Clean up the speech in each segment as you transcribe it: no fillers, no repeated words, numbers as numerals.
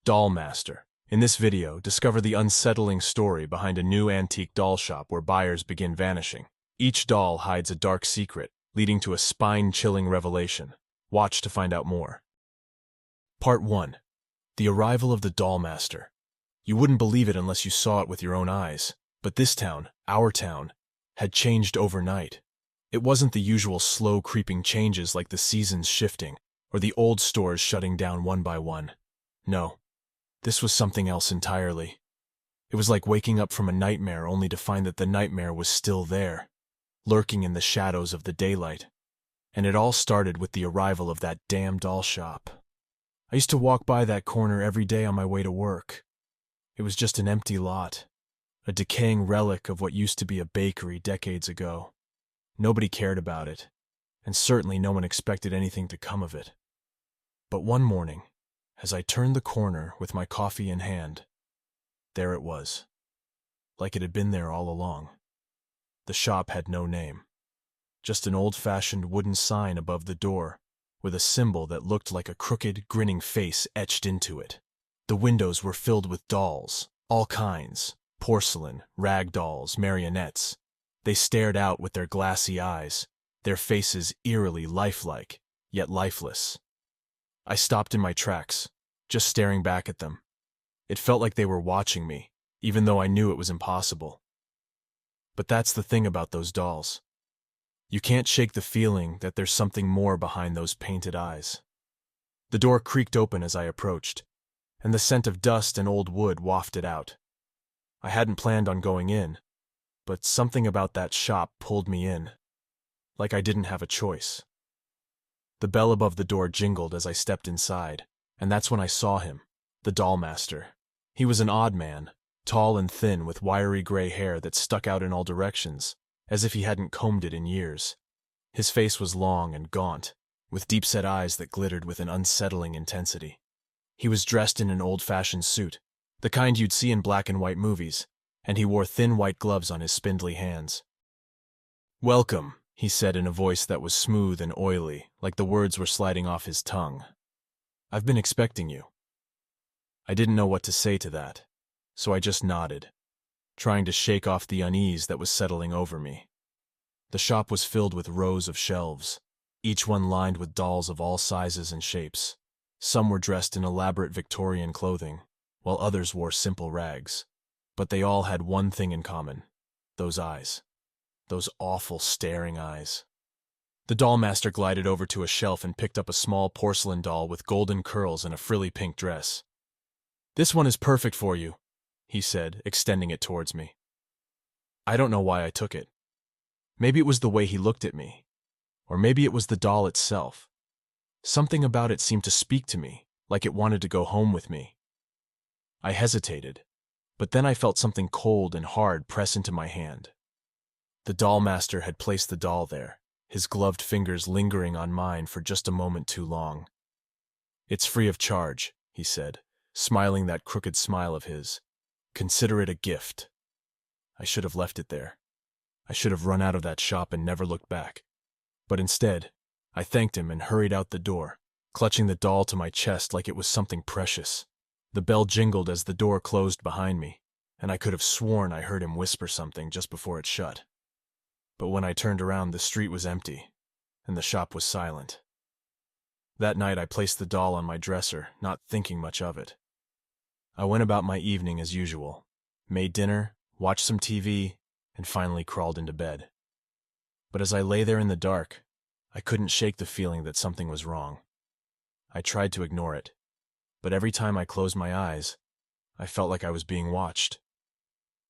Doll Master. In this video, discover the unsettling story behind a new antique doll shop where buyers begin vanishing. Each doll hides a dark secret, leading to a spine-chilling revelation. Watch to find out more. Part 1. The arrival of the Doll Master. You wouldn't believe it unless you saw it with your own eyes. But this town, our town, had changed overnight. It wasn't the usual slow creeping changes like the seasons shifting, or the old stores shutting down one by one. No. This was something else entirely. It was like waking up from a nightmare only to find that the nightmare was still there, lurking in the shadows of the daylight. And it all started with the arrival of that damn doll shop. I used to walk by that corner every day on my way to work. It was just an empty lot, a decaying relic of what used to be a bakery decades ago. Nobody cared about it, and certainly no one expected anything to come of it. But one morning, as I turned the corner with my coffee in hand, there it was, like it had been there all along. The shop had no name, just an old-fashioned wooden sign above the door with a symbol that looked like a crooked, grinning face etched into it. The windows were filled with dolls, all kinds, porcelain, rag dolls, marionettes. They stared out with their glassy eyes, their faces eerily lifelike, yet lifeless. I stopped in my tracks, just staring back at them. It felt like they were watching me, even though I knew it was impossible. But that's the thing about those dolls. You can't shake the feeling that there's something more behind those painted eyes. The door creaked open as I approached, and the scent of dust and old wood wafted out. I hadn't planned on going in, but something about that shop pulled me in, like I didn't have a choice. The bell above the door jingled as I stepped inside, and that's when I saw him, the Doll Master. He was an odd man, tall and thin with wiry gray hair that stuck out in all directions, as if he hadn't combed it in years. His face was long and gaunt, with deep-set eyes that glittered with an unsettling intensity. He was dressed in an old-fashioned suit, the kind you'd see in black and white movies, and he wore thin white gloves on his spindly hands. "Welcome," he said in a voice that was smooth and oily, like the words were sliding off his tongue. "I've been expecting you." I didn't know what to say to that, so I just nodded, trying to shake off the unease that was settling over me. The shop was filled with rows of shelves, each one lined with dolls of all sizes and shapes. Some were dressed in elaborate Victorian clothing, while others wore simple rags. But they all had one thing in common: those eyes. Those awful, staring eyes. The Doll Master glided over to a shelf and picked up a small porcelain doll with golden curls and a frilly pink dress. "This one is perfect for you," he said, extending it towards me. I don't know why I took it. Maybe it was the way he looked at me, or maybe it was the doll itself. Something about it seemed to speak to me, like it wanted to go home with me. I hesitated, but then I felt something cold and hard press into my hand. The Doll Master had placed the doll there, his gloved fingers lingering on mine for just a moment too long. "It's free of charge," he said, smiling that crooked smile of his. "Consider it a gift." I should have left it there. I should have run out of that shop and never looked back. But instead, I thanked him and hurried out the door, clutching the doll to my chest like it was something precious. The bell jingled as the door closed behind me, and I could have sworn I heard him whisper something just before it shut. But when I turned around, the street was empty, and the shop was silent. That night I placed the doll on my dresser, not thinking much of it. I went about my evening as usual, made dinner, watched some TV, and finally crawled into bed. But as I lay there in the dark, I couldn't shake the feeling that something was wrong. I tried to ignore it, but every time I closed my eyes, I felt like I was being watched.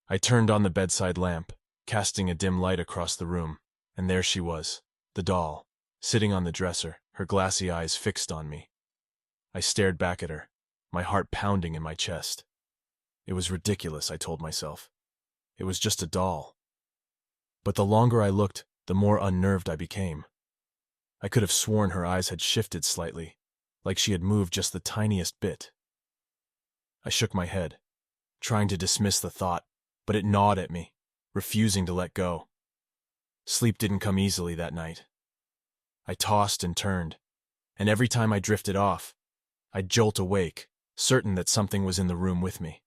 I turned on the bedside lamp, casting a dim light across the room, and there she was, the doll, sitting on the dresser, her glassy eyes fixed on me. I stared back at her, my heart pounding in my chest. It was ridiculous, I told myself. It was just a doll. But the longer I looked, the more unnerved I became. I could have sworn her eyes had shifted slightly, like she had moved just the tiniest bit. I shook my head, trying to dismiss the thought, but it gnawed at me, refusing to let go. Sleep didn't come easily that night. I tossed and turned, and every time I drifted off, I'd jolt awake, certain that something was in the room with me.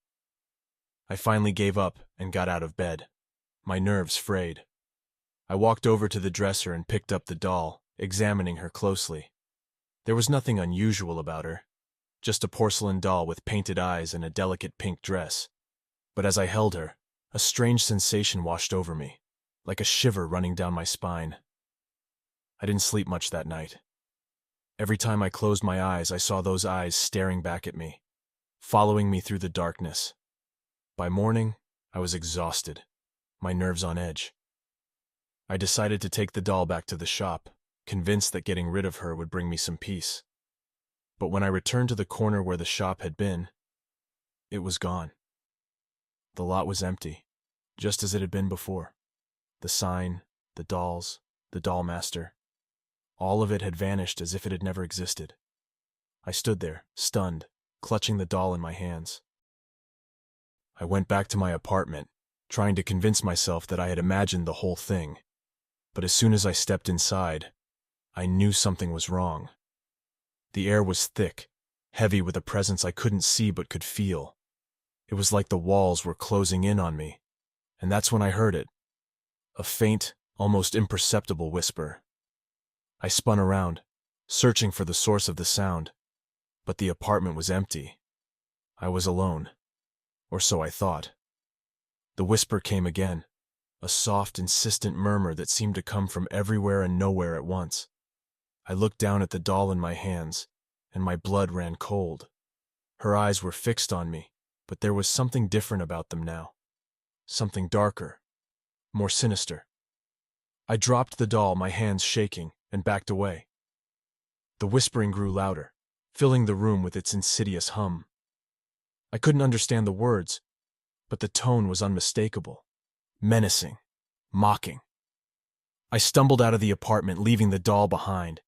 I finally gave up and got out of bed, my nerves frayed. I walked over to the dresser and picked up the doll, examining her closely. There was nothing unusual about her, just a porcelain doll with painted eyes and a delicate pink dress. But as I held her, a strange sensation washed over me, like a shiver running down my spine. I didn't sleep much that night. Every time I closed my eyes, I saw those eyes staring back at me, following me through the darkness. By morning, I was exhausted, my nerves on edge. I decided to take the doll back to the shop, convinced that getting rid of her would bring me some peace. But when I returned to the corner where the shop had been, it was gone. The lot was empty, just as it had been before. The sign, the dolls, the doll master. All of it had vanished as if it had never existed. I stood there, stunned, clutching the doll in my hands. I went back to my apartment, trying to convince myself that I had imagined the whole thing. But as soon as I stepped inside, I knew something was wrong. The air was thick, heavy with a presence I couldn't see but could feel. It was like the walls were closing in on me, and that's when I heard it. A faint, almost imperceptible whisper. I spun around, searching for the source of the sound, but the apartment was empty. I was alone, or so I thought. The whisper came again, a soft, insistent murmur that seemed to come from everywhere and nowhere at once. I looked down at the doll in my hands, and my blood ran cold. Her eyes were fixed on me, but there was something different about them now. Something darker, more sinister. I dropped the doll, my hands shaking, and backed away. The whispering grew louder, filling the room with its insidious hum. I couldn't understand the words, but the tone was unmistakable. Menacing, mocking. I stumbled out of the apartment, leaving the doll behind,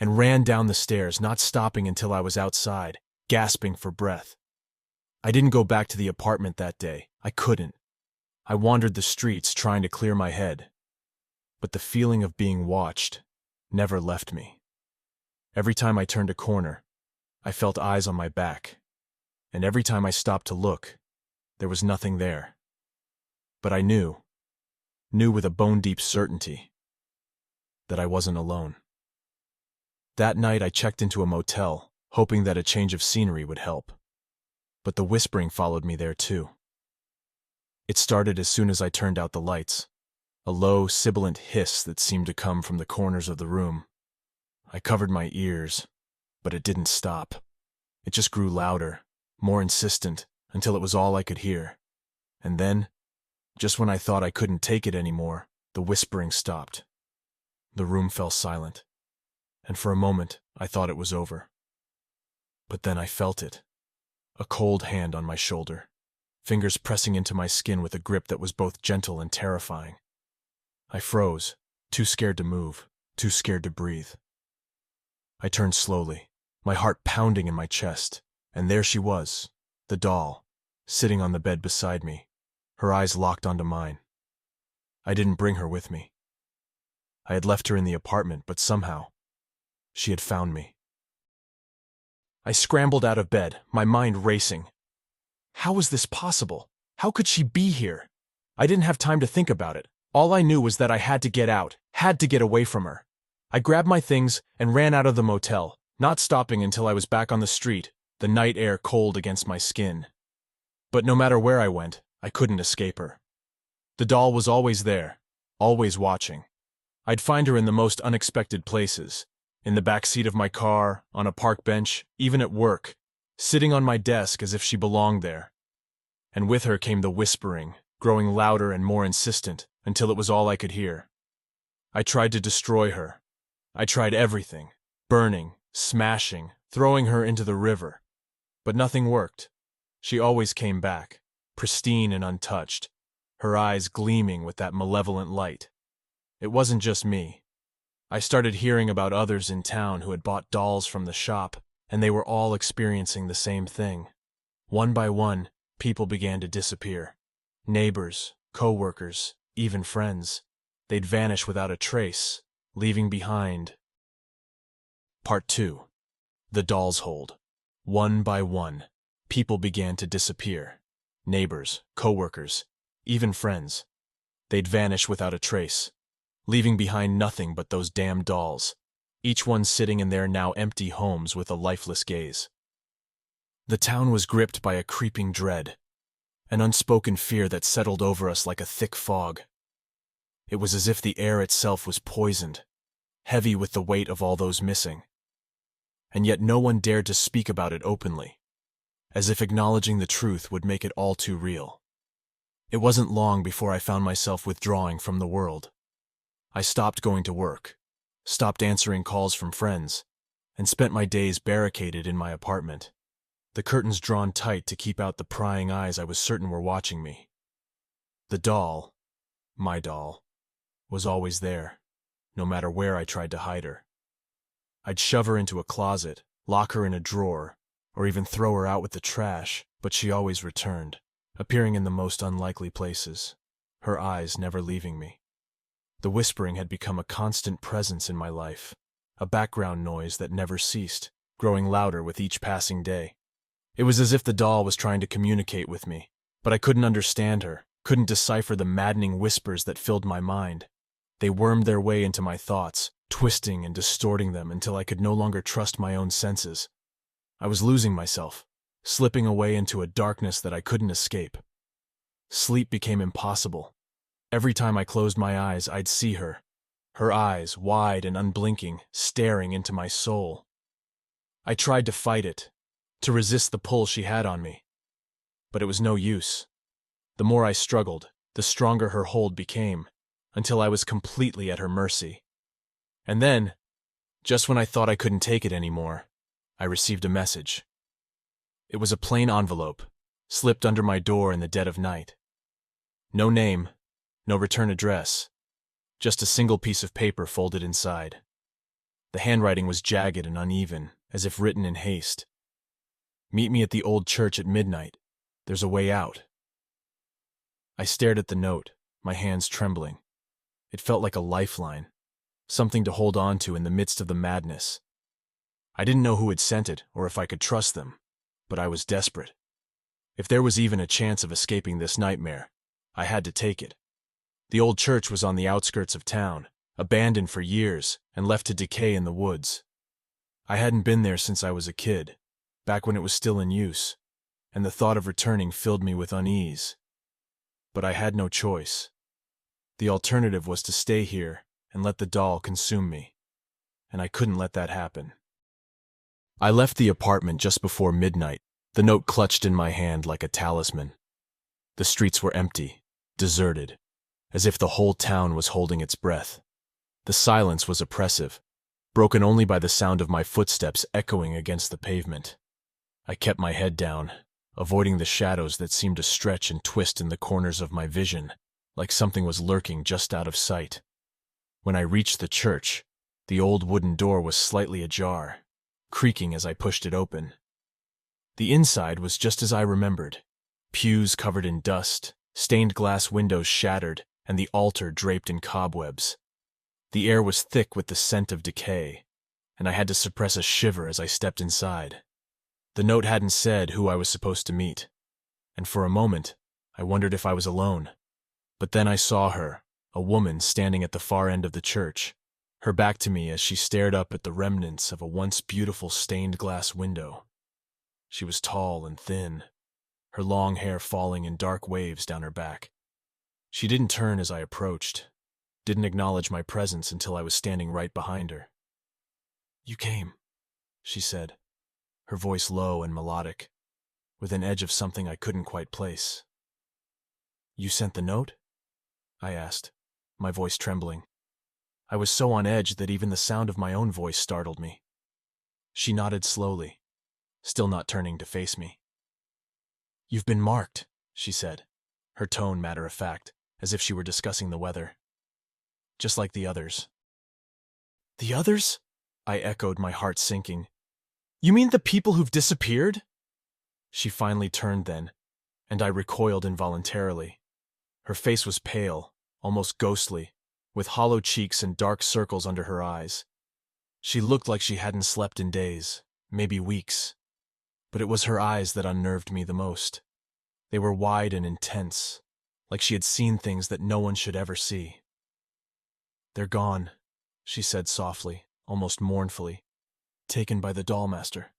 and ran down the stairs, not stopping until I was outside, gasping for breath. I didn't go back to the apartment that day. I couldn't. I wandered the streets, trying to clear my head. But the feeling of being watched never left me. Every time I turned a corner, I felt eyes on my back, and every time I stopped to look, there was nothing there. But I knew with a bone-deep certainty, that I wasn't alone. That night I checked into a motel, hoping that a change of scenery would help. But the whispering followed me there too. It started as soon as I turned out the lights, a low, sibilant hiss that seemed to come from the corners of the room. I covered my ears, but it didn't stop. It just grew louder, more insistent, until it was all I could hear. And then, just when I thought I couldn't take it anymore, the whispering stopped. The room fell silent, and for a moment I thought it was over. But then I felt it. A cold hand on my shoulder, fingers pressing into my skin with a grip that was both gentle and terrifying. I froze, too scared to move, too scared to breathe. I turned slowly, my heart pounding in my chest, and there she was, the doll, sitting on the bed beside me, her eyes locked onto mine. I didn't bring her with me. I had left her in the apartment, but somehow, she had found me. I scrambled out of bed, my mind racing. How was this possible? How could she be here? I didn't have time to think about it. All I knew was that I had to get out, had to get away from her. I grabbed my things and ran out of the motel, not stopping until I was back on the street, the night air cold against my skin. But no matter where I went, I couldn't escape her. The doll was always there, always watching. I'd find her in the most unexpected places, in the back seat of my car, on a park bench, even at work, sitting on my desk as if she belonged there. And with her came the whispering, growing louder and more insistent, until it was all I could hear. I tried to destroy her. I tried everything, burning, smashing, throwing her into the river. But nothing worked. She always came back, pristine and untouched, her eyes gleaming with that malevolent light. It wasn't just me. I started hearing about others in town who had bought dolls from the shop, and they were all experiencing the same thing. One by one, people began to disappear. Neighbors, co-workers, even friends. They'd vanish without a trace, leaving behind. Part 2. The Doll's Hold. One by one. People began to disappear. Neighbors, coworkers, even friends. They'd vanish without a trace, leaving behind nothing but those damned dolls, each one sitting in their now empty homes with a lifeless gaze. The town was gripped by a creeping dread, an unspoken fear that settled over us like a thick fog. It was as if the air itself was poisoned, heavy with the weight of all those missing. And yet no one dared to speak about it openly, as if acknowledging the truth would make it all too real. It wasn't long before I found myself withdrawing from the world. I stopped going to work, stopped answering calls from friends, and spent my days barricaded in my apartment, the curtains drawn tight to keep out the prying eyes I was certain were watching me. The doll, my doll, was always there, no matter where I tried to hide her. I'd shove her into a closet, lock her in a drawer, or even throw her out with the trash, but she always returned, appearing in the most unlikely places, her eyes never leaving me. The whispering had become a constant presence in my life, a background noise that never ceased, growing louder with each passing day. It was as if the doll was trying to communicate with me, but I couldn't understand her, couldn't decipher the maddening whispers that filled my mind. They wormed their way into my thoughts, twisting and distorting them until I could no longer trust my own senses. I was losing myself, slipping away into a darkness that I couldn't escape. Sleep became impossible. Every time I closed my eyes, I'd see her, her eyes, wide and unblinking, staring into my soul. I tried to fight it, to resist the pull she had on me, but it was no use. The more I struggled, the stronger her hold became, until I was completely at her mercy. And then, just when I thought I couldn't take it anymore, I received a message. It was a plain envelope, slipped under my door in the dead of night. No name, no return address, just a single piece of paper folded inside. The handwriting was jagged and uneven, as if written in haste. Meet me at the old church at midnight. There's a way out. I stared at the note, my hands trembling. It felt like a lifeline, something to hold on to in the midst of the madness. I didn't know who had sent it or if I could trust them, but I was desperate. If there was even a chance of escaping this nightmare, I had to take it. The old church was on the outskirts of town, abandoned for years and left to decay in the woods. I hadn't been there since I was a kid, back when it was still in use, and the thought of returning filled me with unease. But I had no choice. The alternative was to stay here and let the doll consume me, and I couldn't let that happen. I left the apartment just before midnight, the note clutched in my hand like a talisman. The streets were empty, deserted, as if the whole town was holding its breath. The silence was oppressive, broken only by the sound of my footsteps echoing against the pavement. I kept my head down, avoiding the shadows that seemed to stretch and twist in the corners of my vision, like something was lurking just out of sight. When I reached the church, the old wooden door was slightly ajar, creaking as I pushed it open. The inside was just as I remembered. Pews covered in dust, stained glass windows shattered, and the altar draped in cobwebs. The air was thick with the scent of decay, and I had to suppress a shiver as I stepped inside. The note hadn't said who I was supposed to meet, and for a moment, I wondered if I was alone. But then I saw her, a woman standing at the far end of the church, her back to me as she stared up at the remnants of a once beautiful stained glass window. She was tall and thin, her long hair falling in dark waves down her back. She didn't turn as I approached, didn't acknowledge my presence until I was standing right behind her. "You came," she said, her voice low and melodic, with an edge of something I couldn't quite place. "You sent the note?" I asked, my voice trembling. I was so on edge that even the sound of my own voice startled me. She nodded slowly, still not turning to face me. "You've been marked," she said, her tone matter-of-fact, as if she were discussing the weather. "Just like the others." "The others?" I echoed, my heart sinking. "You mean the people who've disappeared?" She finally turned then, and I recoiled involuntarily. Her face was pale, almost ghostly, with hollow cheeks and dark circles under her eyes. She looked like she hadn't slept in days, maybe weeks. But it was her eyes that unnerved me the most. They were wide and intense, like she had seen things that no one should ever see. "They're gone," she said softly, almost mournfully. "Taken by the dollmaster."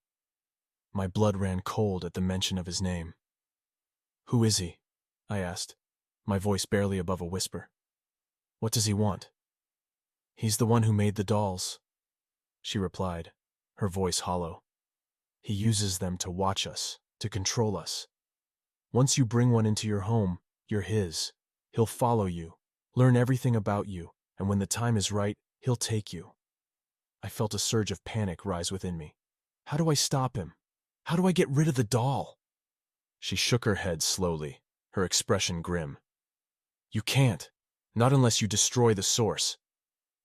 My blood ran cold at the mention of his name. "Who is he?" I asked, my voice barely above a whisper. "What does he want?" "He's the one who made the dolls," she replied, her voice hollow. "He uses them to watch us, to control us. Once you bring one into your home, you're his. He'll follow you, learn everything about you, and when the time is right, he'll take you." I felt a surge of panic rise within me. How do I stop him? How do I get rid of the doll? She shook her head slowly, her expression grim. "You can't, not unless you destroy the source."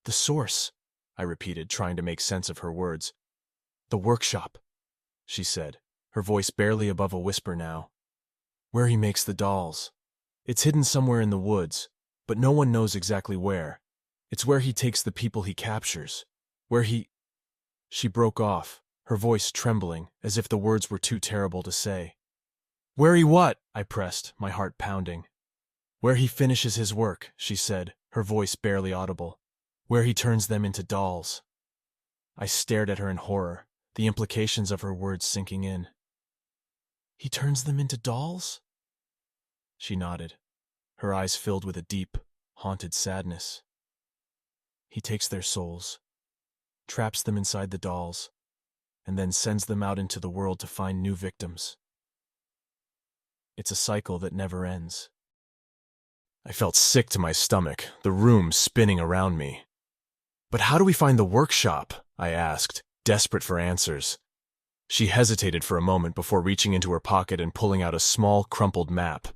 "The source?" I repeated, trying to make sense of her words. "The workshop," she said, her voice barely above a whisper now. "Where he makes the dolls. It's hidden somewhere in the woods, but no one knows exactly where. It's where he takes the people he captures. Where he—" She broke off, her voice trembling, as if the words were too terrible to say. "Where he what?" I pressed, my heart pounding. "Where he finishes his work," she said, her voice barely audible. "Where he turns them into dolls." I stared at her in horror, the implications of her words sinking in. "He turns them into dolls?" She nodded, her eyes filled with a deep, haunted sadness. "He takes their souls, traps them inside the dolls, and then sends them out into the world to find new victims. It's a cycle that never ends." I felt sick to my stomach, the room spinning around me. "But how do we find the workshop?" I asked, desperate for answers. She hesitated for a moment before reaching into her pocket and pulling out a small, crumpled map.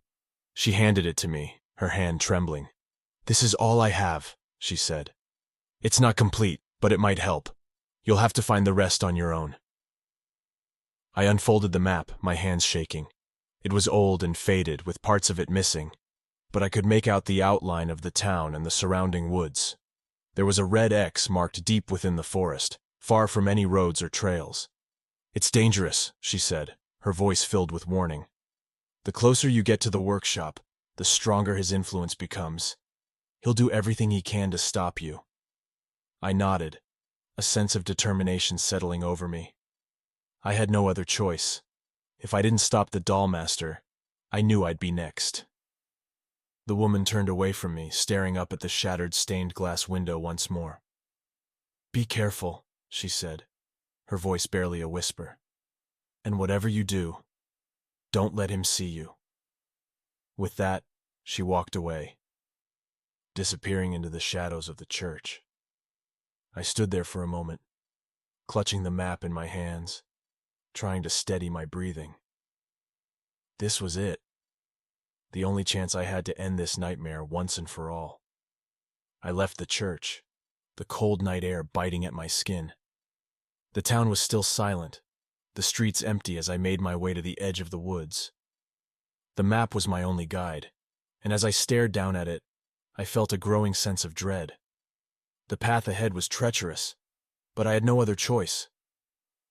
She handed it to me, her hand trembling. "This is all I have," she said. "It's not complete, but it might help. You'll have to find the rest on your own." I unfolded the map, my hands shaking. It was old and faded, with parts of it missing, but I could make out the outline of the town and the surrounding woods. There was a red X marked deep within the forest, far from any roads or trails. "It's dangerous," she said, her voice filled with warning. "The closer you get to the workshop, the stronger his influence becomes. He'll do everything he can to stop you." I nodded, a sense of determination settling over me. I had no other choice. If I didn't stop the dollmaster, I knew I'd be next. The woman turned away from me, staring up at the shattered stained glass window once more. "Be careful," she said, her voice barely a whisper. "And whatever you do, don't let him see you." With that, she walked away, disappearing into the shadows of the church. I stood there for a moment, clutching the map in my hands, trying to steady my breathing. This was it. The only chance I had to end this nightmare once and for all. I left the church, the cold night air biting at my skin. The town was still silent, the streets empty as I made my way to the edge of the woods. The map was my only guide, and as I stared down at it, I felt a growing sense of dread. The path ahead was treacherous, but I had no other choice.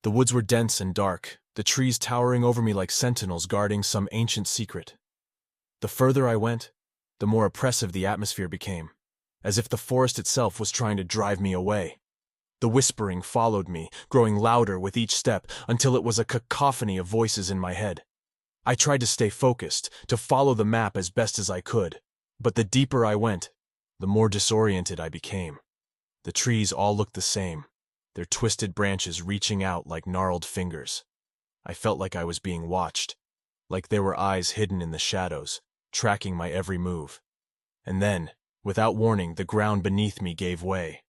The woods were dense and dark, the trees towering over me like sentinels guarding some ancient secret. The further I went, the more oppressive the atmosphere became, as if the forest itself was trying to drive me away. The whispering followed me, growing louder with each step until it was a cacophony of voices in my head. I tried to stay focused, to follow the map as best as I could, but the deeper I went, the more disoriented I became. The trees all looked the same, their twisted branches reaching out like gnarled fingers. I felt like I was being watched, like there were eyes hidden in the shadows, tracking my every move. And then, without warning, the ground beneath me gave way.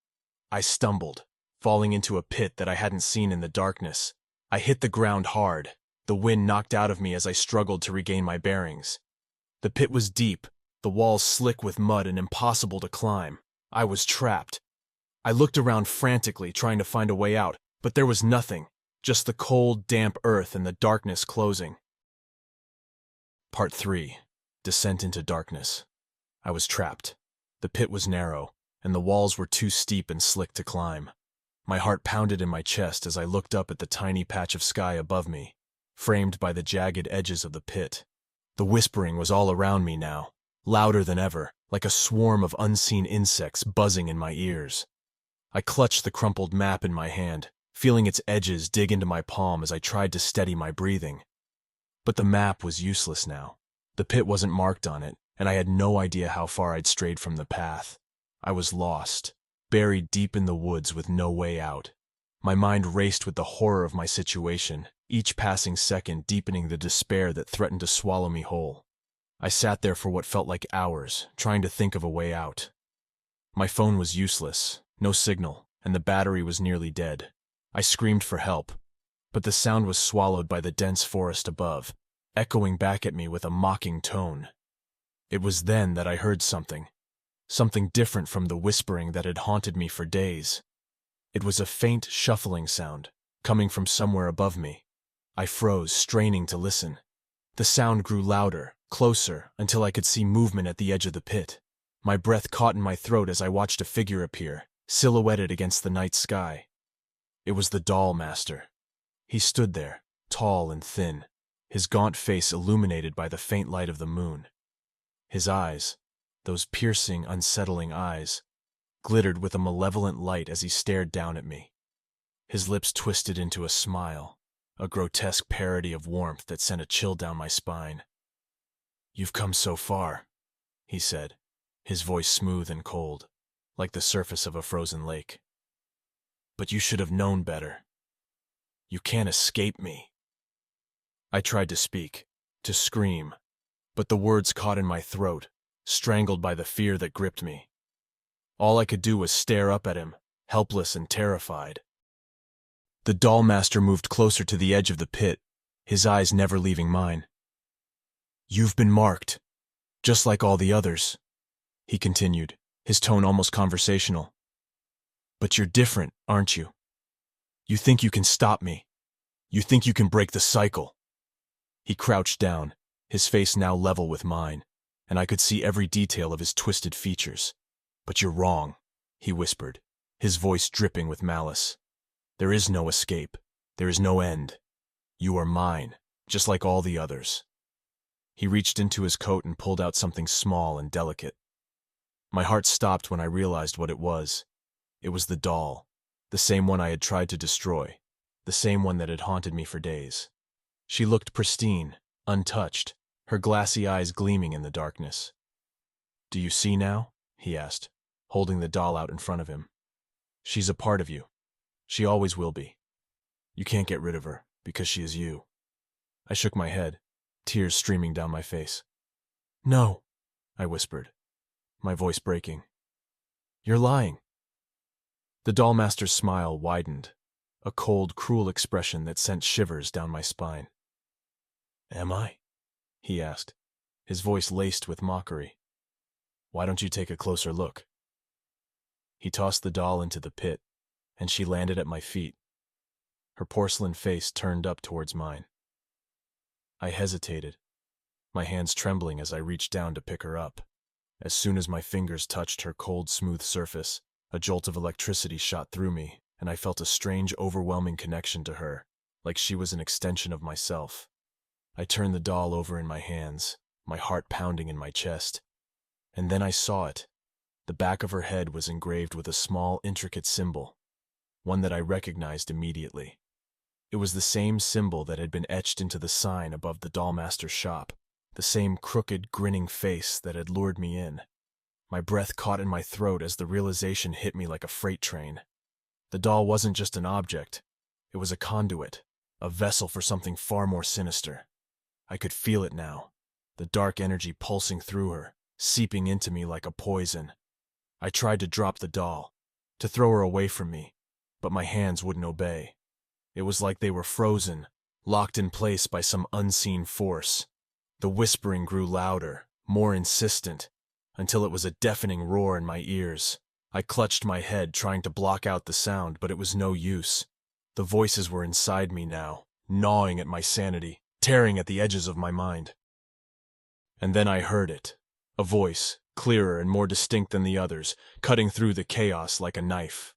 I stumbled, falling into a pit that I hadn't seen in the darkness. I hit the ground hard, the wind knocked out of me as I struggled to regain my bearings. The pit was deep, the walls slick with mud and impossible to climb. I was trapped. I looked around frantically, trying to find a way out, but there was nothing, just the cold, damp earth and the darkness closing. Part 3. Descent into darkness. I was trapped. The pit was narrow, and the walls were too steep and slick to climb. My heart pounded in my chest as I looked up at the tiny patch of sky above me. framed by the jagged edges of the pit. The whispering was all around me now, louder than ever, like a swarm of unseen insects buzzing in my ears. I clutched the crumpled map in my hand, feeling its edges dig into my palm as I tried to steady my breathing. But the map was useless now. The pit wasn't marked on it, and I had no idea how far I'd strayed from the path. I was lost, buried deep in the woods with no way out. My mind raced with the horror of my situation, each passing second deepening the despair that threatened to swallow me whole. I sat there for what felt like hours, trying to think of a way out. My phone was useless, no signal, and the battery was nearly dead. I screamed for help, but the sound was swallowed by the dense forest above, echoing back at me with a mocking tone. It was then that I heard something different from the whispering that had haunted me for days. It was a faint shuffling sound, coming from somewhere above me. I froze, straining to listen. The sound grew louder, closer, until I could see movement at the edge of the pit. My breath caught in my throat as I watched a figure appear, silhouetted against the night sky. It was the doll master. He stood there, tall and thin, his gaunt face illuminated by the faint light of the moon. His eyes, those piercing, unsettling eyes, glittered with a malevolent light as he stared down at me. His lips twisted into a smile, a grotesque parody of warmth that sent a chill down my spine. "You've come so far," he said, his voice smooth and cold, like the surface of a frozen lake. "But you should have known better. You can't escape me." I tried to speak, to scream, but the words caught in my throat, strangled by the fear that gripped me. All I could do was stare up at him, helpless and terrified. The doll master moved closer to the edge of the pit, his eyes never leaving mine. "You've been marked, just like all the others," he continued, his tone almost conversational. "But you're different, aren't you? You think you can stop me. You think you can break the cycle." He crouched down, his face now level with mine, and I could see every detail of his twisted features. "But you're wrong," he whispered, his voice dripping with malice. "There is no escape. There is no end. You are mine, just like all the others." He reached into his coat and pulled out something small and delicate. My heart stopped when I realized what it was. It was the doll, the same one I had tried to destroy, the same one that had haunted me for days. She looked pristine, untouched, her glassy eyes gleaming in the darkness. "Do you see now?" he asked, holding the doll out in front of him. "She's a part of you. She always will be. You can't get rid of her, because she is you." I shook my head, tears streaming down my face. "No," I whispered, my voice breaking. "You're lying." The doll master's smile widened, a cold, cruel expression that sent shivers down my spine. "Am I?" he asked, his voice laced with mockery. "Why don't you take a closer look?" He tossed the doll into the pit, and she landed at my feet, her porcelain face turned up towards mine. I hesitated, my hands trembling as I reached down to pick her up. As soon as my fingers touched her cold, smooth surface, a jolt of electricity shot through me, and I felt a strange, overwhelming connection to her, like she was an extension of myself. I turned the doll over in my hands, my heart pounding in my chest. And then I saw it. The back of her head was engraved with a small, intricate symbol, one that I recognized immediately. It was the same symbol that had been etched into the sign above the dollmaster's shop, the same crooked, grinning face that had lured me in. My breath caught in my throat as the realization hit me like a freight train. The doll wasn't just an object. It was a conduit, a vessel for something far more sinister. I could feel it now, the dark energy pulsing through her, seeping into me like a poison. I tried to drop the doll, to throw her away from me, but my hands wouldn't obey. It was like they were frozen, locked in place by some unseen force. The whispering grew louder, more insistent, until it was a deafening roar in my ears. I clutched my head, trying to block out the sound, but it was no use. The voices were inside me now, gnawing at my sanity, tearing at the edges of my mind. And then I heard it, a voice, clearer and more distinct than the others, cutting through the chaos like a knife.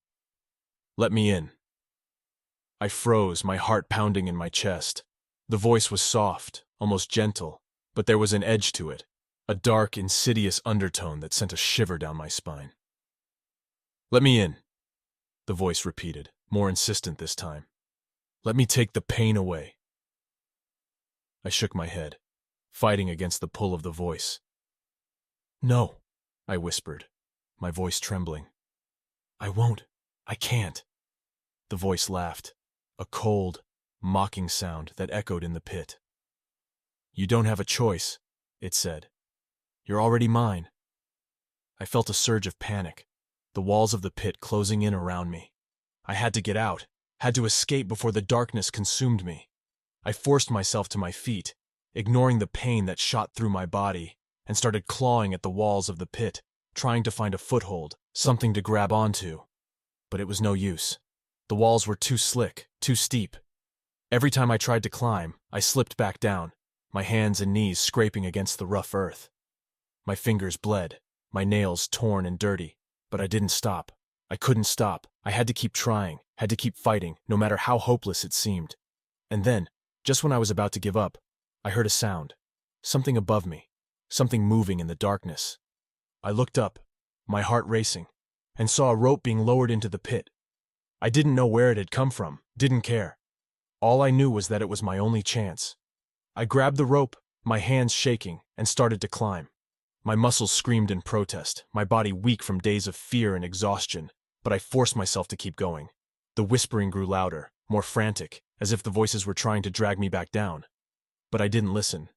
"Let me in." I froze, my heart pounding in my chest. The voice was soft, almost gentle, but there was an edge to it, a dark, insidious undertone that sent a shiver down my spine. "Let me in," the voice repeated, more insistent this time. "Let me take the pain away." I shook my head, fighting against the pull of the voice. "No," I whispered, my voice trembling. "I won't. I can't." The voice laughed, a cold, mocking sound that echoed in the pit. "You don't have a choice," it said. "You're already mine." I felt a surge of panic, the walls of the pit closing in around me. I had to get out, had to escape before the darkness consumed me. I forced myself to my feet, ignoring the pain that shot through my body, and started clawing at the walls of the pit, trying to find a foothold, something to grab onto. But it was no use. The walls were too slick, too steep. Every time I tried to climb, I slipped back down, my hands and knees scraping against the rough earth. My fingers bled, my nails torn and dirty, but I didn't stop. I couldn't stop. I had to keep trying, had to keep fighting, no matter how hopeless it seemed. And then, just when I was about to give up, I heard a sound. Something above me, something moving in the darkness. I looked up, my heart racing, and saw a rope being lowered into the pit. I didn't know where it had come from, didn't care. All I knew was that it was my only chance. I grabbed the rope, my hands shaking, and started to climb. My muscles screamed in protest, my body weak from days of fear and exhaustion, but I forced myself to keep going. The whispering grew louder, more frantic, as if the voices were trying to drag me back down. But I didn't listen.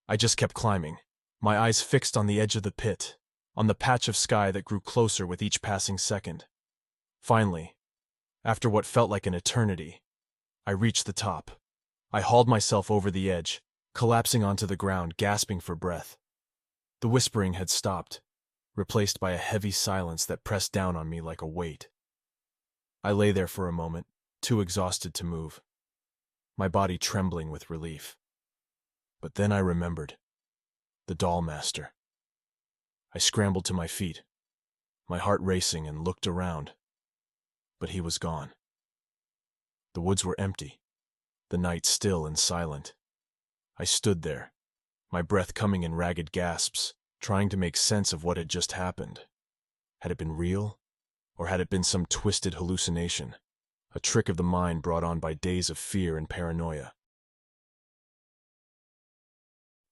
I just kept climbing, my eyes fixed on the edge of the pit, on the patch of sky that grew closer with each passing second. Finally, after what felt like an eternity, I reached the top. I hauled myself over the edge, collapsing onto the ground, gasping for breath. The whispering had stopped, replaced by a heavy silence that pressed down on me like a weight. I lay there for a moment, too exhausted to move, my body trembling with relief. But then I remembered. The doll master. I scrambled to my feet, my heart racing, and looked around. But he was gone. The woods were empty, the night still and silent. I stood there, my breath coming in ragged gasps, trying to make sense of what had just happened. Had it been real? Or had it been some twisted hallucination, a trick of the mind brought on by days of fear and paranoia?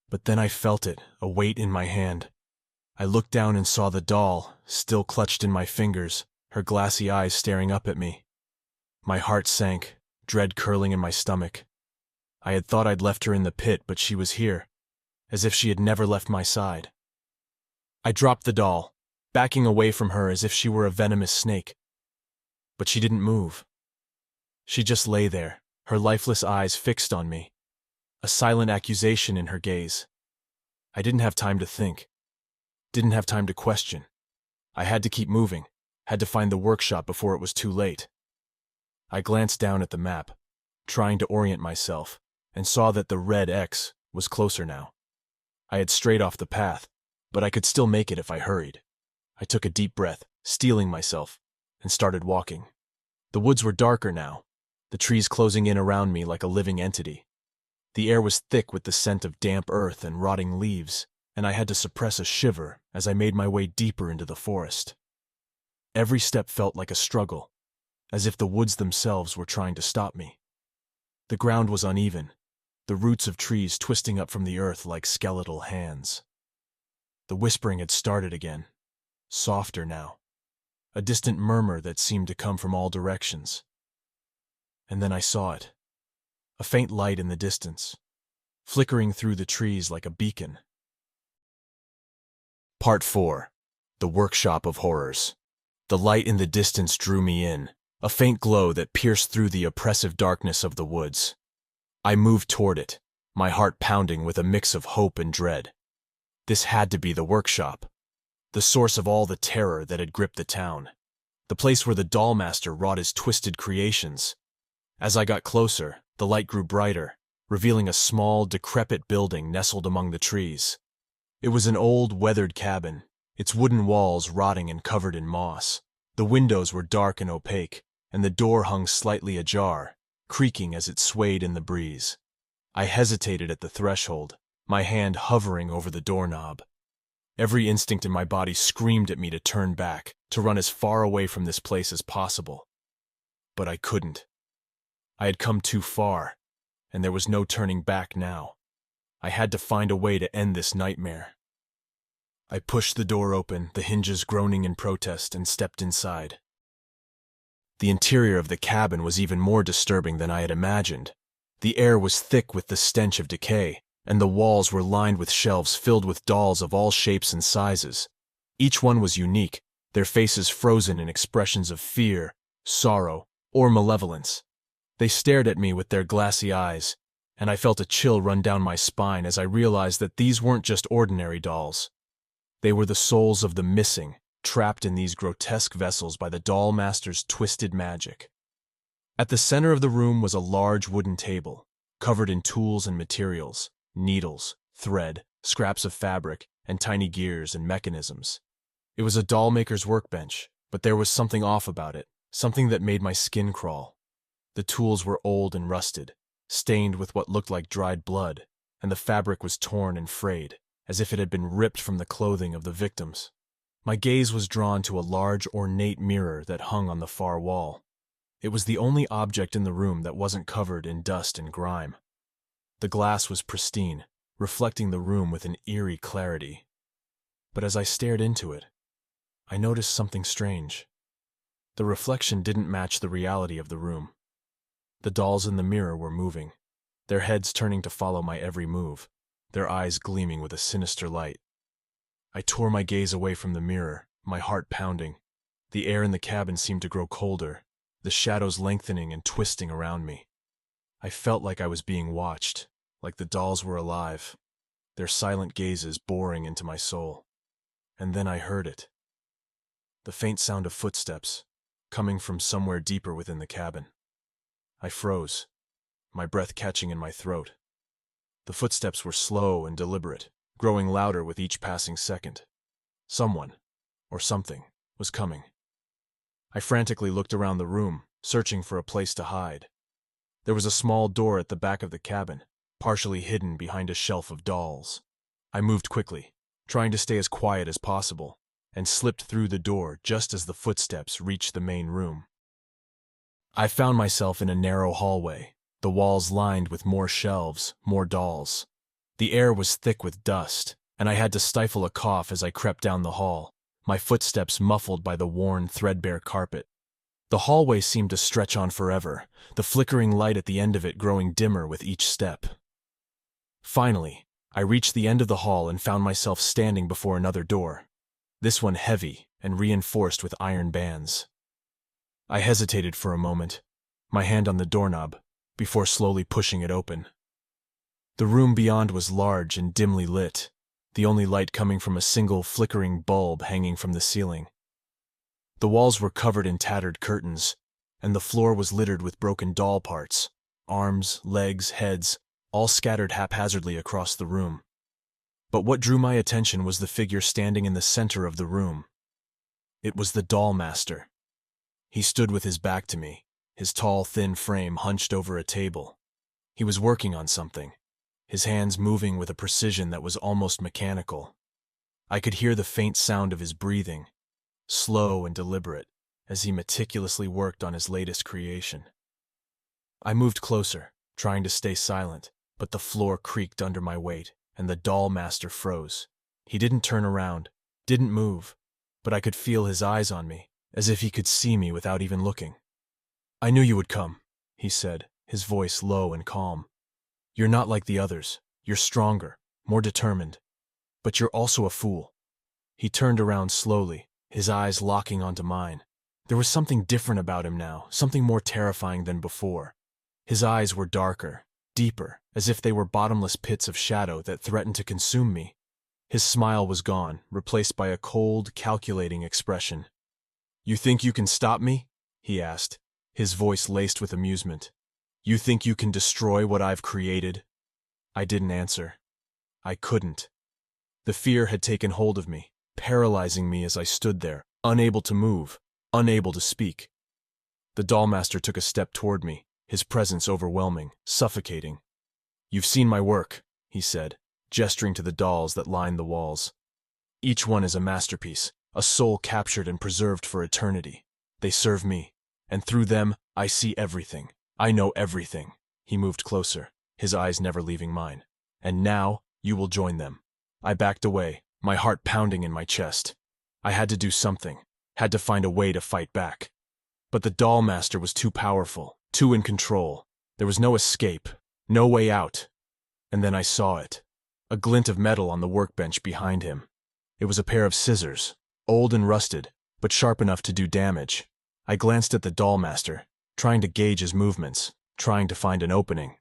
But then I felt it, a weight in my hand. I looked down and saw the doll, still clutched in my fingers, her glassy eyes staring up at me. My heart sank, dread curling in my stomach. I had thought I'd left her in the pit, but she was here, as if she had never left my side. I dropped the doll, backing away from her as if she were a venomous snake. But she didn't move. She just lay there, her lifeless eyes fixed on me, a silent accusation in her gaze. I didn't have time to think, didn't have time to question. I had to keep moving, had to find the workshop before it was too late. I glanced down at the map, trying to orient myself, and saw that the red X was closer now. I had strayed off the path, but I could still make it if I hurried. I took a deep breath, steeling myself, and started walking. The woods were darker now, the trees closing in around me like a living entity. The air was thick with the scent of damp earth and rotting leaves, and I had to suppress a shiver as I made my way deeper into the forest. Every step felt like a struggle, as if the woods themselves were trying to stop me. The ground was uneven, the roots of trees twisting up from the earth like skeletal hands. The whispering had started again, softer now, a distant murmur that seemed to come from all directions. And then I saw it, a faint light in the distance, flickering through the trees like a beacon. Part 4. The Workshop of Horrors. The light in the distance drew me in, a faint glow that pierced through the oppressive darkness of the woods. I moved toward it, my heart pounding with a mix of hope and dread. This had to be the workshop, the source of all the terror that had gripped the town, the place where the doll master wrought his twisted creations. As I got closer, the light grew brighter, revealing a small, decrepit building nestled among the trees. It was an old, weathered cabin, its wooden walls rotting and covered in moss. The windows were dark and opaque, and the door hung slightly ajar, creaking as it swayed in the breeze. I hesitated at the threshold, my hand hovering over the doorknob. Every instinct in my body screamed at me to turn back, to run as far away from this place as possible. But I couldn't. I had come too far, and there was no turning back now. I had to find a way to end this nightmare. I pushed the door open, the hinges groaning in protest, and stepped inside. The interior of the cabin was even more disturbing than I had imagined. The air was thick with the stench of decay, and the walls were lined with shelves filled with dolls of all shapes and sizes. Each one was unique, their faces frozen in expressions of fear, sorrow, or malevolence. They stared at me with their glassy eyes, and I felt a chill run down my spine as I realized that these weren't just ordinary dolls. They were the souls of the missing, trapped in these grotesque vessels by the doll master's twisted magic. At the center of the room was a large wooden table, covered in tools and materials, needles, thread, scraps of fabric, and tiny gears and mechanisms. It was a doll maker's workbench, but there was something off about it, something that made my skin crawl. The tools were old and rusted, stained with what looked like dried blood, and the fabric was torn and frayed, as if it had been ripped from the clothing of the victims. My gaze was drawn to a large, ornate mirror that hung on the far wall. It was the only object in the room that wasn't covered in dust and grime. The glass was pristine, reflecting the room with an eerie clarity. But as I stared into it, I noticed something strange. The reflection didn't match the reality of the room. The dolls in the mirror were moving, their heads turning to follow my every move, their eyes gleaming with a sinister light. I tore my gaze away from the mirror, my heart pounding. The air in the cabin seemed to grow colder, the shadows lengthening and twisting around me. I felt like I was being watched, like the dolls were alive, their silent gazes boring into my soul. And then I heard it. The faint sound of footsteps, coming from somewhere deeper within the cabin. I froze, my breath catching in my throat. The footsteps were slow and deliberate, growing louder with each passing second. Someone, or something, was coming. I frantically looked around the room, searching for a place to hide. There was a small door at the back of the cabin, partially hidden behind a shelf of dolls. I moved quickly, trying to stay as quiet as possible, and slipped through the door just as the footsteps reached the main room. I found myself in a narrow hallway, the walls lined with more shelves, more dolls. The air was thick with dust, and I had to stifle a cough as I crept down the hall, my footsteps muffled by the worn, threadbare carpet. The hallway seemed to stretch on forever, the flickering light at the end of it growing dimmer with each step. Finally, I reached the end of the hall and found myself standing before another door, this one heavy and reinforced with iron bands. I hesitated for a moment, my hand on the doorknob, before slowly pushing it open. The room beyond was large and dimly lit, the only light coming from a single flickering bulb hanging from the ceiling. The walls were covered in tattered curtains, and the floor was littered with broken doll parts, arms, legs, heads, all scattered haphazardly across the room. But what drew my attention was the figure standing in the center of the room. It was the doll master. He stood with his back to me, his tall, thin frame hunched over a table. He was working on something, his hands moving with a precision that was almost mechanical. I could hear the faint sound of his breathing, slow and deliberate, as he meticulously worked on his latest creation. I moved closer, trying to stay silent, but the floor creaked under my weight, and the doll master froze. He didn't turn around, didn't move, but I could feel his eyes on me, as if he could see me without even looking. "I knew you would come," he said, his voice low and calm. "You're not like the others. You're stronger, more determined. But you're also a fool." He turned around slowly, his eyes locking onto mine. There was something different about him now, something more terrifying than before. His eyes were darker, deeper, as if they were bottomless pits of shadow that threatened to consume me. His smile was gone, replaced by a cold, calculating expression. "You think you can stop me?" he asked, his voice laced with amusement. "You think you can destroy what I've created?" I didn't answer. I couldn't. The fear had taken hold of me, paralyzing me as I stood there, unable to move, unable to speak. The dollmaster took a step toward me, his presence overwhelming, suffocating. "You've seen my work," he said, gesturing to the dolls that lined the walls. "Each one is a masterpiece, a soul captured and preserved for eternity. They serve me, and through them, I see everything. I know everything." He moved closer, his eyes never leaving mine. "And now, you will join them." I backed away, my heart pounding in my chest. I had to do something, had to find a way to fight back. But the doll master was too powerful, too in control. There was no escape, no way out. And then I saw it. A glint of metal on the workbench behind him. It was a pair of scissors, old and rusted, but sharp enough to do damage. I glanced at the doll master, trying to gauge his movements, trying to find an opening.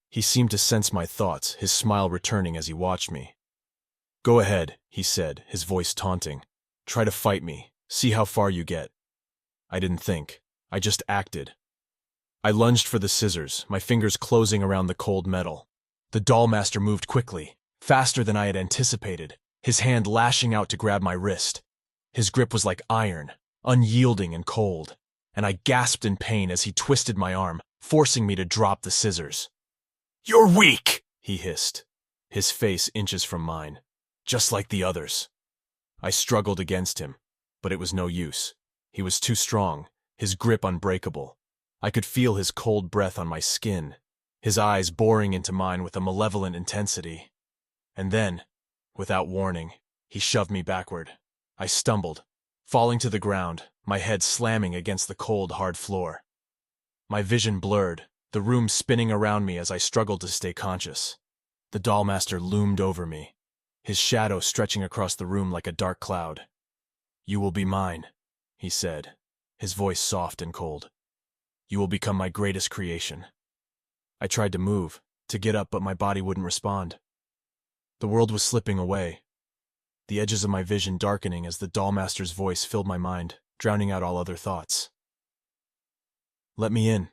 He seemed to sense my thoughts, his smile returning as he watched me. "Go ahead," he said, his voice taunting. "Try to fight me. See how far you get." I didn't think. I just acted. I lunged for the scissors, my fingers closing around the cold metal. The doll master moved quickly, faster than I had anticipated, his hand lashing out to grab my wrist. His grip was like iron, unyielding and cold, and I gasped in pain as he twisted my arm, forcing me to drop the scissors. "You're weak," he hissed, his face inches from mine, just like the others. I struggled against him, but it was no use. He was too strong, his grip unbreakable. I could feel his cold breath on my skin, his eyes boring into mine with a malevolent intensity. And then, without warning, he shoved me backward. I stumbled, falling to the ground, my head slamming against the cold, hard floor. My vision blurred, the room spinning around me as I struggled to stay conscious. The doll master loomed over me, his shadow stretching across the room like a dark cloud. "You will be mine," he said, his voice soft and cold. "You will become my greatest creation." I tried to move, to get up, but my body wouldn't respond. The world was slipping away, the edges of my vision darkening as the doll master's voice filled my mind, drowning out all other thoughts. "Let me in,"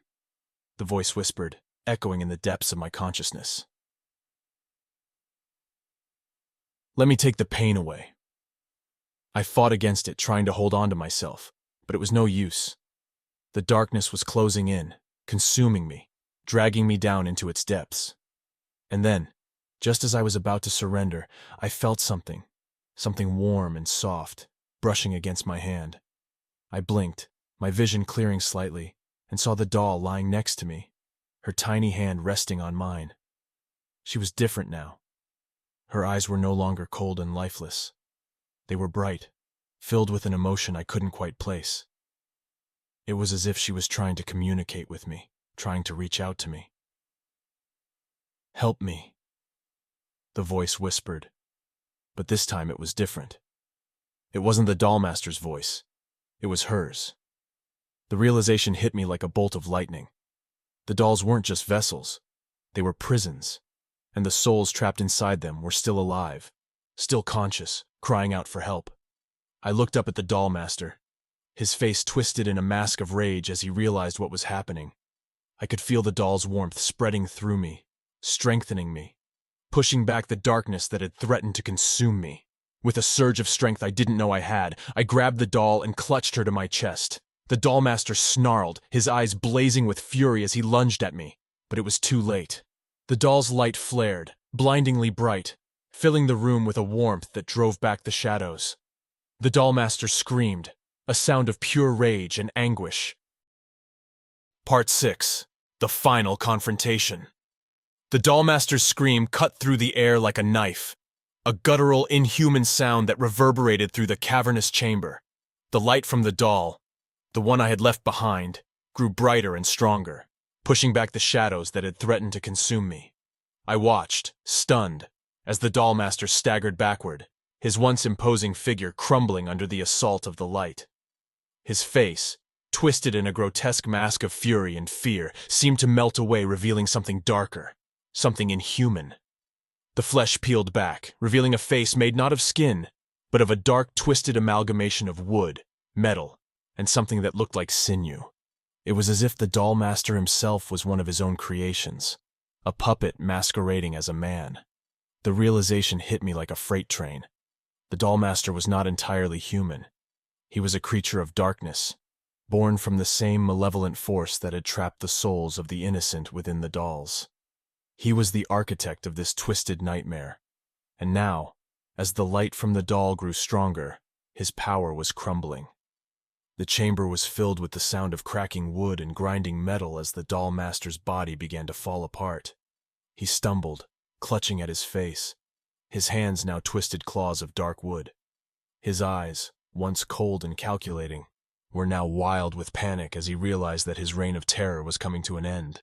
the voice whispered, echoing in the depths of my consciousness. "Let me take the pain away." I fought against it, trying to hold on to myself, but it was no use. The darkness was closing in, consuming me, dragging me down into its depths. And then, just as I was about to surrender, I felt something warm and soft, brushing against my hand. I blinked, my vision clearing slightly, and saw the doll lying next to me, her tiny hand resting on mine. She was different now. Her eyes were no longer cold and lifeless. They were bright, filled with an emotion I couldn't quite place. It was as if she was trying to communicate with me, trying to reach out to me. "Help me," the voice whispered. But this time it was different. It wasn't the doll master's voice. It was hers. The realization hit me like a bolt of lightning. The dolls weren't just vessels. They were prisons, and the souls trapped inside them were still alive, still conscious, crying out for help. I looked up at the doll master, his face twisted in a mask of rage as he realized what was happening. I could feel the doll's warmth spreading through me, strengthening me, pushing back the darkness that had threatened to consume me. With a surge of strength I didn't know I had, I grabbed the doll and clutched her to my chest. The doll master snarled, his eyes blazing with fury as he lunged at me, but it was too late. The doll's light flared, blindingly bright, filling the room with a warmth that drove back the shadows. The doll master screamed, a sound of pure rage and anguish. Part 6. The Final Confrontation. The doll master's scream cut through the air like a knife, a guttural, inhuman sound that reverberated through the cavernous chamber. The light from the doll, the one I had left behind, grew brighter and stronger, pushing back the shadows that had threatened to consume me. I watched, stunned, as the doll master staggered backward, his once imposing figure crumbling under the assault of the light. His face, twisted in a grotesque mask of fury and fear, seemed to melt away, revealing something darker, something inhuman. The flesh peeled back, revealing a face made not of skin, but of a dark, twisted amalgamation of wood, metal, and something that looked like sinew. It was as if the doll master himself was one of his own creations, a puppet masquerading as a man. The realization hit me like a freight train. The doll master was not entirely human. He was a creature of darkness, born from the same malevolent force that had trapped the souls of the innocent within the dolls. He was the architect of this twisted nightmare. And now, as the light from the doll grew stronger, his power was crumbling. The chamber was filled with the sound of cracking wood and grinding metal as the doll master's body began to fall apart. He stumbled, clutching at his face, his hands now twisted claws of dark wood. His eyes, once cold and calculating, were now wild with panic as he realized that his reign of terror was coming to an end.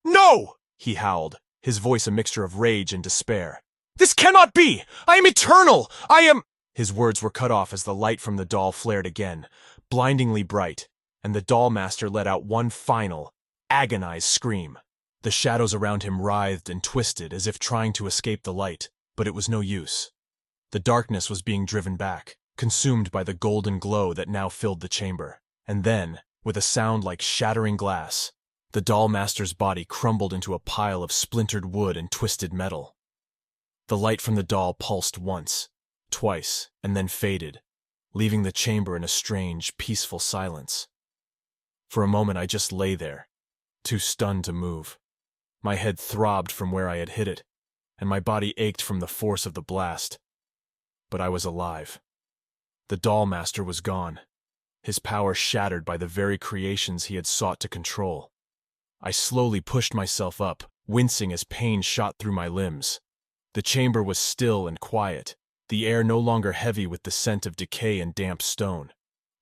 "No!" he howled, his voice a mixture of rage and despair. "This cannot be! I am eternal! I am—" His words were cut off as the light from the doll flared again, blindingly bright, and the doll master let out one final, agonized scream. The shadows around him writhed and twisted as if trying to escape the light, but it was no use. The darkness was being driven back, consumed by the golden glow that now filled the chamber. And then, with a sound like shattering glass, the doll master's body crumbled into a pile of splintered wood and twisted metal. The light from the doll pulsed once, twice, and then faded, leaving the chamber in a strange, peaceful silence. For a moment I just lay there, too stunned to move. My head throbbed from where I had hit it, and my body ached from the force of the blast. But I was alive. The doll master was gone, his power shattered by the very creations he had sought to control. I slowly pushed myself up, wincing as pain shot through my limbs. The chamber was still and quiet, the air no longer heavy with the scent of decay and damp stone.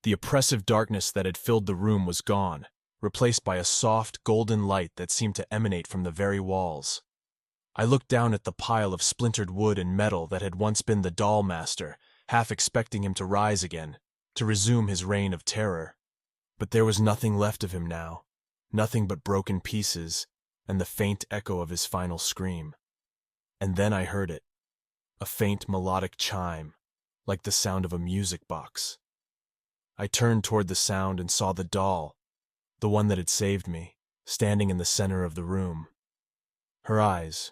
The oppressive darkness that had filled the room was gone, replaced by a soft, golden light that seemed to emanate from the very walls. I looked down at the pile of splintered wood and metal that had once been the doll master, half expecting him to rise again, to resume his reign of terror. But there was nothing left of him now, nothing but broken pieces and the faint echo of his final scream. And then I heard it, a faint melodic chime, like the sound of a music box. I turned toward the sound and saw the doll, the one that had saved me, standing in the center of the room. Her eyes,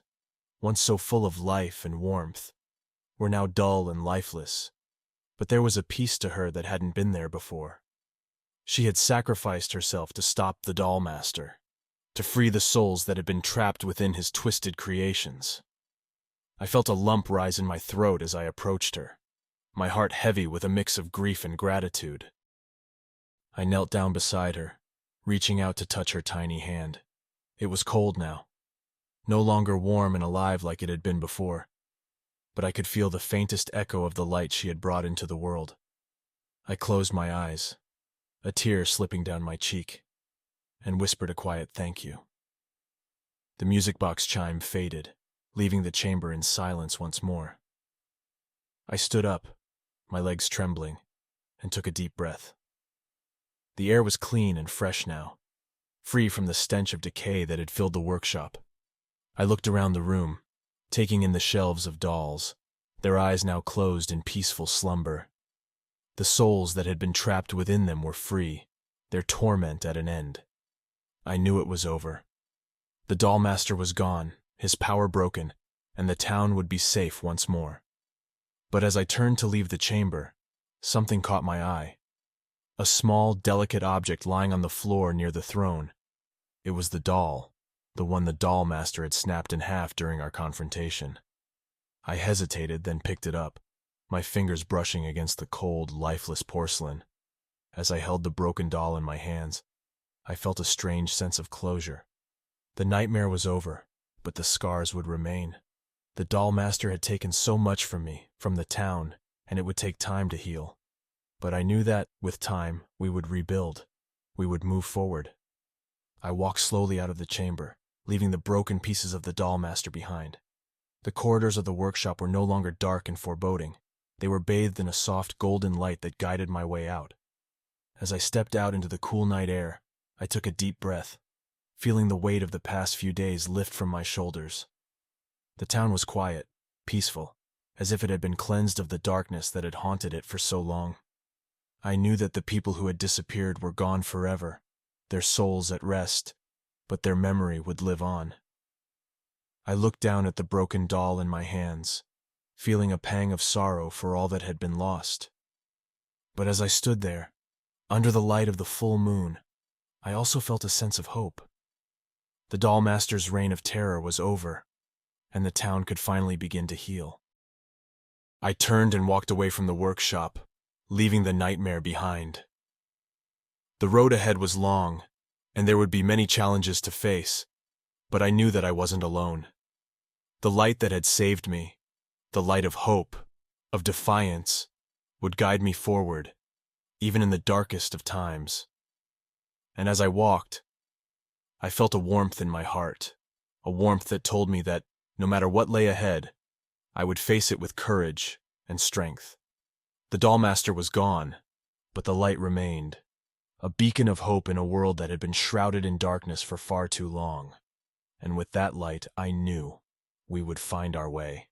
once so full of life and warmth, were now dull and lifeless, but there was a piece to her that hadn't been there before. She had sacrificed herself to stop the doll master, to free the souls that had been trapped within his twisted creations. I felt a lump rise in my throat as I approached her, my heart heavy with a mix of grief and gratitude. I knelt down beside her, reaching out to touch her tiny hand. It was cold now, no longer warm and alive like it had been before, but I could feel the faintest echo of the light she had brought into the world. I closed my eyes, a tear slipping down my cheek, and whispered a quiet thank you. The music box chime faded, leaving the chamber in silence once more. I stood up, my legs trembling, and took a deep breath. The air was clean and fresh now, free from the stench of decay that had filled the workshop. I looked around the room, taking in the shelves of dolls, their eyes now closed in peaceful slumber. The souls that had been trapped within them were free, their torment at an end. I knew it was over. The doll master was gone, his power broken, and the town would be safe once more. But as I turned to leave the chamber, something caught my eye. A small, delicate object lying on the floor near the throne. It was the doll, the one the doll master had snapped in half during our confrontation. I hesitated, then picked it up, my fingers brushing against the cold, lifeless porcelain. As I held the broken doll in my hands, I felt a strange sense of closure. The nightmare was over, but the scars would remain. The doll master had taken so much from me, from the town, and it would take time to heal. But I knew that, with time, we would rebuild. We would move forward. I walked slowly out of the chamber, leaving the broken pieces of the doll master behind. The corridors of the workshop were no longer dark and foreboding. They were bathed in a soft golden light that guided my way out. As I stepped out into the cool night air, I took a deep breath, feeling the weight of the past few days lift from my shoulders. The town was quiet, peaceful, as if it had been cleansed of the darkness that had haunted it for so long. I knew that the people who had disappeared were gone forever, their souls at rest, but their memory would live on. I looked down at the broken doll in my hands, feeling a pang of sorrow for all that had been lost. But as I stood there, under the light of the full moon, I also felt a sense of hope. The Dollmaster's reign of terror was over, and the town could finally begin to heal. I turned and walked away from the workshop, leaving the nightmare behind. The road ahead was long, and there would be many challenges to face, but I knew that I wasn't alone. The light that had saved me, the light of hope, of defiance, would guide me forward, even in the darkest of times. And as I walked, I felt a warmth in my heart, a warmth that told me that, no matter what lay ahead, I would face it with courage and strength. The Dollmaster was gone, but the light remained, a beacon of hope in a world that had been shrouded in darkness for far too long. And with that light, I knew we would find our way.